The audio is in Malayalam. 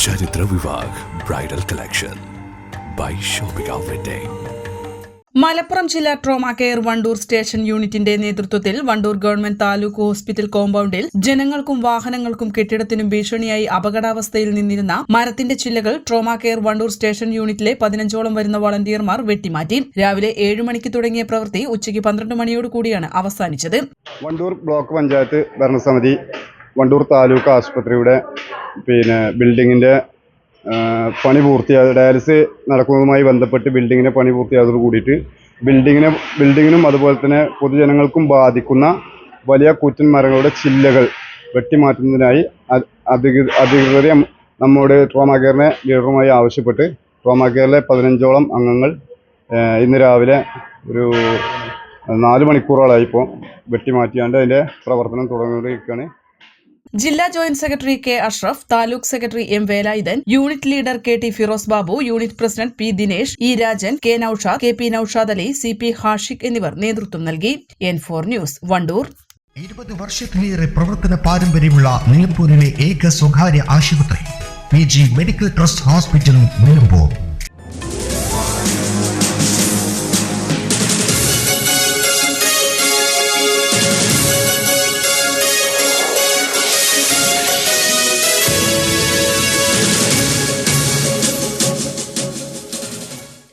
ചരിത്ര Vivah bridal collection by shopping wedding. Malappuram ജില്ലാ ട്രോമാ കെയർ വണ്ടൂർ സ്റ്റേഷൻ യൂണിറ്റിന്റെ നേതൃത്വത്തിൽ വണ്ടൂർ ഗവൺമെന്റ് താലൂക്ക് ഹോസ്പിറ്റൽ കോമ്പൌണ്ടിൽ ജനങ്ങൾക്കും വാഹനങ്ങൾക്കും കെട്ടിടത്തിനും ഭീഷണിയായി അപകടാവസ്ഥയിൽ നിന്നിരുന്ന മരത്തിന്റെ ചില്ലകൾ ട്രോമാ കെയർ വണ്ടൂർ സ്റ്റേഷൻ യൂണിറ്റിലെ 15ഓളം വരുന്ന വളണ്ടിയർമാർ വെട്ടിമാറ്റി. രാവിലെ 7 മണിക്ക് തുടങ്ങിയ പ്രവൃത്തി ഉച്ചയ്ക്ക് 12 മണിയോടുകൂടിയാണ് അവസാനിച്ചത്. വണ്ടൂർ ബ്ലോക്ക് പഞ്ചായത്ത് ഭരണസമിതി വണ്ടൂർ താലൂക്ക് ആശുപത്രിയുടെ ബിൽഡിങ്ങിന്റെ പണി പൂർത്തിയായത് ഡയാലിസിസ് നടക്കുന്നതുമായി ബന്ധപ്പെട്ട് ബിൽഡിങ്ങിന്റെ പണി പൂർത്തിയായതോട് കൂടിയിട്ട് ബിൽഡിങ്ങിനും അതുപോലെ തന്നെ പൊതുജനങ്ങൾക്കും ബാധിക്കുന്ന വലിയ കൂറ്റൻ മരങ്ങളുടെ ചില്ലകൾ വെട്ടിമാറ്റുന്നതിനായി അധികൃതരെ നമ്മുടെ ട്രോമാ കെയറിനെ ലീഡറുമായി ആവശ്യപ്പെട്ട് ട്രോമാ കെയറിലെ 15ഓളം അംഗങ്ങൾ ഇന്ന് രാവിലെ ഒരു 4 മണിക്കൂറോളായി ഇപ്പോൾ വെട്ടിമാറ്റിയാണ്ട് അതിന്റെ പ്രവർത്തനം തുടങ്ങിയിരിക്കുകയാണ്. ജില്ലാ joint secretary K Ashraf, taluk secretary M Velayudhan, unit leader K T Firoz Babu, unit president P Dinesh, E Rajan, K Naushad, K P Naushad Ali, C P Hashiq എന്നിവർ നേതൃത്വം നൽകി. N4 news Wandoor. 20 വർഷത്തിലേറെ പ്രവർത്തന പാരമ്പര്യമുള്ള നിലമ്പൂരിലെ ഏക സ്വകാര്യ ആശുപത്രി PG medical trust hospital Nilambur.